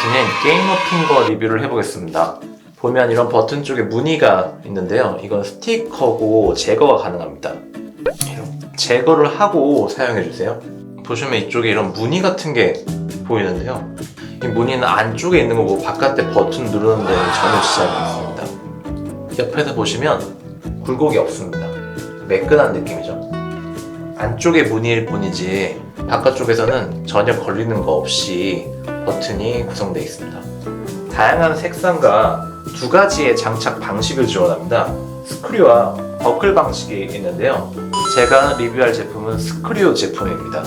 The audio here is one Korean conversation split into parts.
버튼인 게이머 핑거 리뷰를 해보겠습니다. 보면 이런 버튼 쪽에 무늬가 있는데요. 이건 스티커고 제거가 가능합니다. 제거를 하고 사용해주세요. 보시면 이쪽에 이런 무늬 같은 게 보이는데요. 이 무늬는 안쪽에 있는 거고 바깥에 버튼 누르는 데는 전혀 지장이 없습니다. 옆에서 보시면 굴곡이 없습니다. 매끈한 느낌이죠. 안쪽에 무늬일 뿐이지 바깥쪽에서는 전혀 걸리는 거 없이 버튼이 구성되어 있습니다. 다양한 색상과 두 가지의 장착 방식을 지원합니다. 스크류와 버클 방식이 있는데요. 제가 리뷰할 제품은 스크류 제품입니다.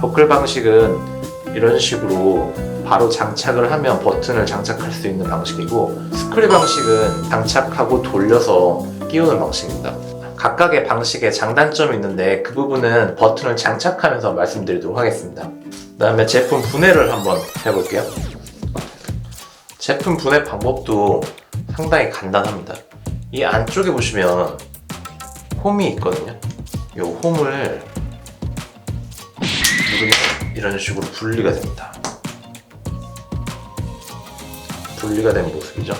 버클 방식은 이런 식으로 바로 장착을 하면 버튼을 장착할 수 있는 방식이고, 스크류 방식은 장착하고 돌려서 끼우는 방식입니다. 각각의 방식에 장단점이 있는데 그 부분은 버튼을 장착하면서 말씀드리도록 하겠습니다. 그 다음에 제품 분해를 한번 해볼게요. 제품 분해 방법도 상당히 간단합니다. 이 안쪽에 보시면 홈이 있거든요. 이 홈을 누르면 이런 식으로 분리가 됩니다. 분리가 된 모습이죠.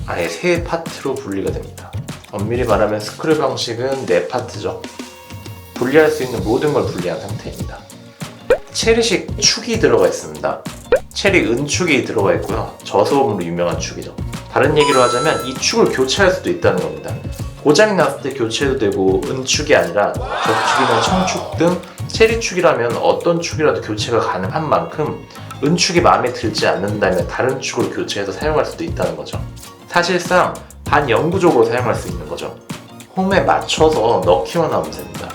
아예 세 파트로 분리가 됩니다. 엄밀히 말하면 스크류 방식은 네 파트죠. 분리할 수 있는 모든 걸 분리한 상태입니다. 체리식 축이 들어가 있습니다. 체리 은축이 들어가 있고요. 저소음으로 유명한 축이죠. 다른 얘기로 하자면 이 축을 교체할 수도 있다는 겁니다. 고장이 났을 때 교체해도 되고, 은축이 아니라 적축이나 청축 등 체리축이라면 어떤 축이라도 교체가 가능한 만큼 은축이 마음에 들지 않는다면 다른 축을 교체해서 사용할 수도 있다는 거죠. 사실상 반영구적으로 사용할 수 있는 거죠. 홈에 맞춰서 넣기만 하면 됩니다.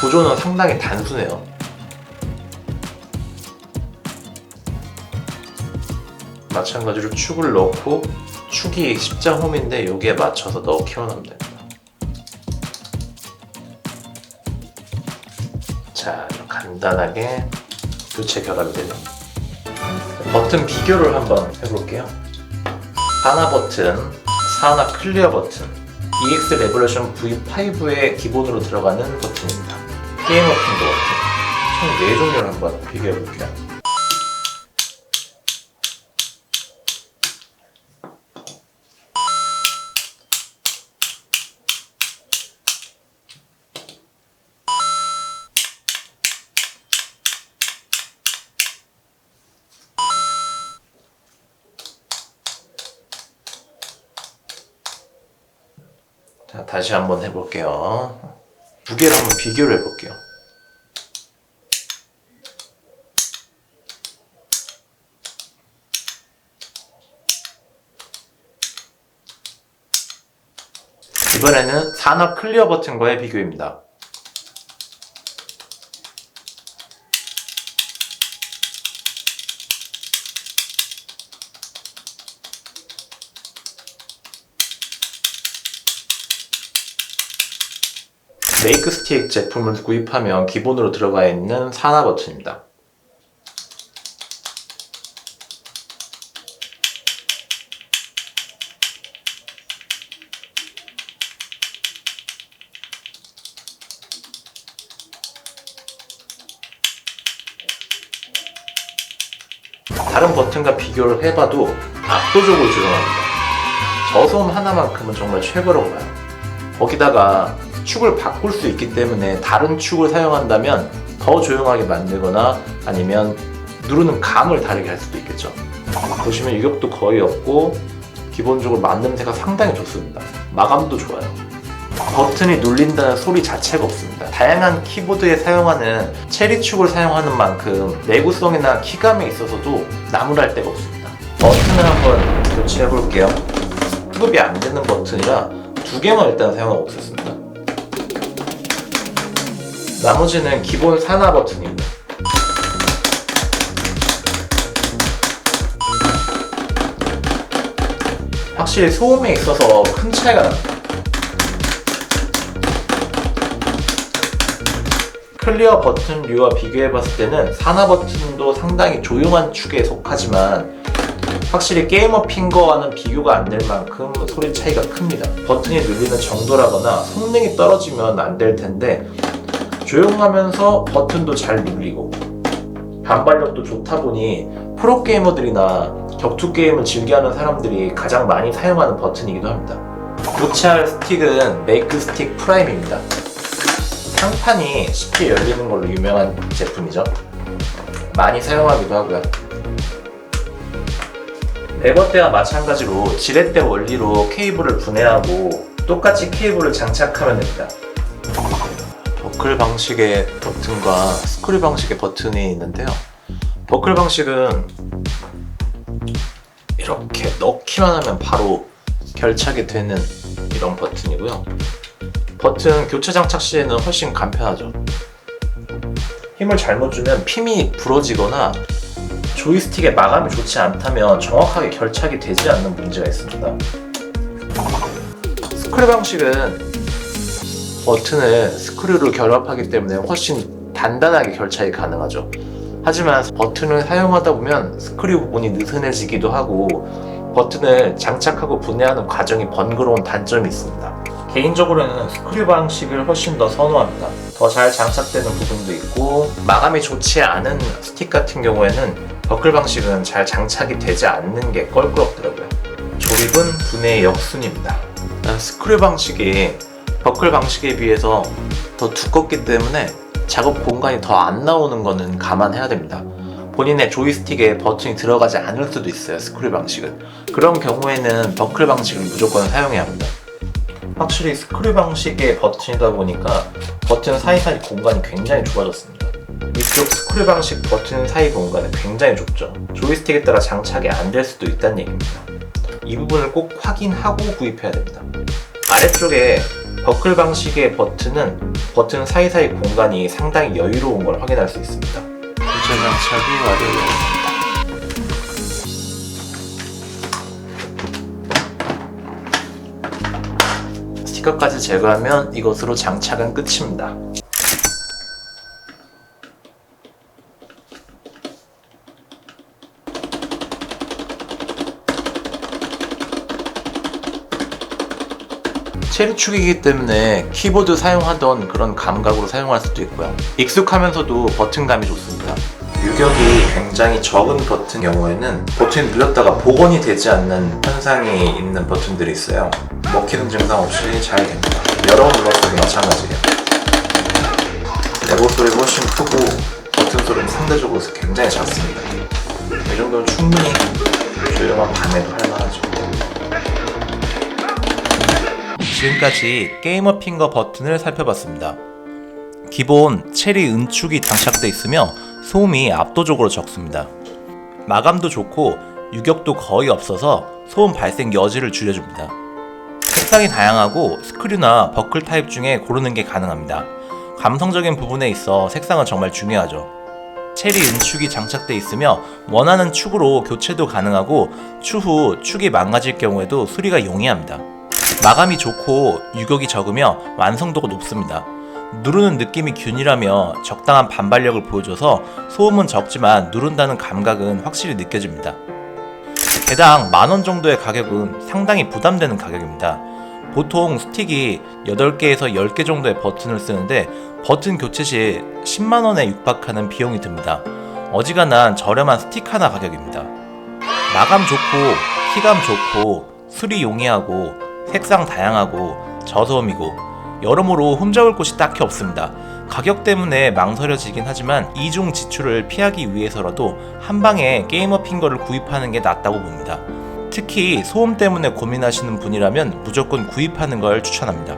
구조는 상당히 단순해요. 마찬가지로 축을 넣고, 축이 십자 홈인데 여기에 맞춰서 넣기만 하면 됩니다. 자, 간단하게 교체 결합이 되죠. 버튼 비교를 한번 해볼게요. 사나 버튼, 사나 클리어 버튼, EX 레볼루션 V5에 기본으로 들어가는 버튼입니다. 게이머 핑거 버튼, 총 4종류를 한번 비교해볼게요. 자, 다시 한번 해볼게요. 두 개를 한번 비교를 해볼게요. 이번에는 사나 클리어 버튼과의 비교입니다. 메이크 스틱 제품을 구입하면 기본으로 들어가 있는 사나 버튼입니다. 다른 버튼과 비교를 해봐도 압도적으로 조용합니다. 저소음 하나만큼은 정말 최고라고 봐요. 거기다가 축을 바꿀 수 있기 때문에 다른 축을 사용한다면 더 조용하게 만들거나 아니면 누르는 감을 다르게 할 수도 있겠죠. 보시면 유격도 거의 없고 기본적으로 만듦새가 상당히 좋습니다. 마감도 좋아요. 버튼이 눌린다는 소리 자체가 없습니다. 다양한 키보드에 사용하는 체리축을 사용하는 만큼 내구성이나 키감에 있어서도 나무랄 데가 없습니다. 버튼을 한번 교체해 볼게요. 수급이 안 되는 버튼이라 두 개만 일단 사용하고 있었습니다. 나머지는 기본 사나 버튼입니다. 확실히 소음에 있어서 큰 차이가 납니다. 클리어 버튼류와 비교해봤을 때는 사나 버튼도 상당히 조용한 축에 속하지만 확실히 게이머 핑거와는 비교가 안 될 만큼 소리 차이가 큽니다. 버튼이 눌리는 정도라거나 성능이 떨어지면 안 될 텐데 조용하면서 버튼도 잘 눌리고 반발력도 좋다 보니 프로게이머들이나 격투 게임을 즐겨하는 사람들이 가장 많이 사용하는 버튼이기도 합니다. 교체할 스틱은 메이크 스틱 프라임입니다. 상판이 쉽게 열리는 걸로 유명한 제품이죠. 많이 사용하기도 하고요. 레버대와 마찬가지로 지렛대 원리로 케이블을 분해하고 똑같이 케이블을 장착하면 됩니다. 버클 방식의 버튼과 스크류 방식의 버튼이 있는데요. 버클 방식은 이렇게 넣기만 하면 바로 결착이 되는 이런 버튼이고요. 버튼 교체 장착 시에는 훨씬 간편하죠. 힘을 잘못 주면 핀이 부러지거나 조이스틱의 마감이 좋지 않다면 정확하게 결착이 되지 않는 문제가 있습니다. 스크류 방식은 버튼을 스크류로 결합하기 때문에 훨씬 단단하게 결착이 가능하죠. 하지만 버튼을 사용하다 보면 스크류 부분이 느슨해지기도 하고 버튼을 장착하고 분해하는 과정이 번거로운 단점이 있습니다. 개인적으로는 스크류 방식을 훨씬 더 선호합니다. 더 잘 장착되는 부분도 있고 마감이 좋지 않은 스틱 같은 경우에는 버클 방식은 잘 장착이 되지 않는 게 껄끄럽더라고요. 조립은 분해의 역순입니다. 스크류 방식이 버클 방식에 비해서 더 두껍기 때문에 작업 공간이 더 안 나오는 거는 감안해야 됩니다. 본인의 조이스틱에 버튼이 들어가지 않을 수도 있어요, 스크류 방식은. 그런 경우에는 버클 방식을 무조건 사용해야 합니다. 확실히 스크류 방식의 버튼이다 보니까 버튼 사이사이 공간이 굉장히 좁아졌습니다. 이쪽 스크류 방식 버튼 사이 공간은 굉장히 좁죠. 조이스틱에 따라 장착이 안 될 수도 있다는 얘기입니다. 이 부분을 꼭 확인하고 구입해야 됩니다. 아래쪽에 버클 방식의 버튼은 버튼 사이사이 공간이 상당히 여유로운 걸 확인할 수 있습니다. 교체 장착이 완료되었습니다. 스티커까지 제거하면 이것으로 장착은 끝입니다. 체리축이기 때문에 키보드 사용하던 그런 감각으로 사용할 수도 있고요. 익숙하면서도 버튼감이 좋습니다. 유격이 굉장히 적은 버튼 경우에는 버튼이 눌렸다가 복원이 되지 않는 현상이 있는 버튼들이 있어요. 먹히는 증상 없이 잘 됩니다. 여러 번 눌렀어도 마찬가지예요. 레버 소리가 훨씬 크고 버튼 소리는 상대적으로 굉장히 작습니다. 이 정도면 충분히 조용한 밤에도 할만하죠. 지금까지 게이머 핑거 버튼을 살펴봤습니다. 기본 체리 은축이 장착되어 있으며 소음이 압도적으로 적습니다. 마감도 좋고 유격도 거의 없어서 소음 발생 여지를 줄여줍니다. 색상이 다양하고 스크류나 버클 타입 중에 고르는 게 가능합니다. 감성적인 부분에 있어 색상은 정말 중요하죠. 체리 은축이 장착되어 있으며 원하는 축으로 교체도 가능하고 추후 축이 망가질 경우에도 수리가 용이합니다. 마감이 좋고 유격이 적으며 완성도가 높습니다. 누르는 느낌이 균일하며 적당한 반발력을 보여줘서 소음은 적지만 누른다는 감각은 확실히 느껴집니다. 개당 만원 정도의 가격은 상당히 부담되는 가격입니다. 보통 스틱이 8개에서 10개 정도의 버튼을 쓰는데 버튼 교체 시 10만원에 육박하는 비용이 듭니다. 어지간한 저렴한 스틱 하나 가격입니다. 마감 좋고 키감 좋고 수리 용이하고 색상 다양하고 저소음이고 여러모로 흠잡을 곳이 딱히 없습니다. 가격 때문에 망설여지긴 하지만 이중 지출을 피하기 위해서라도 한방에 게이머 핑거를 구입하는 게 낫다고 봅니다. 특히 소음 때문에 고민하시는 분이라면 무조건 구입하는 걸 추천합니다.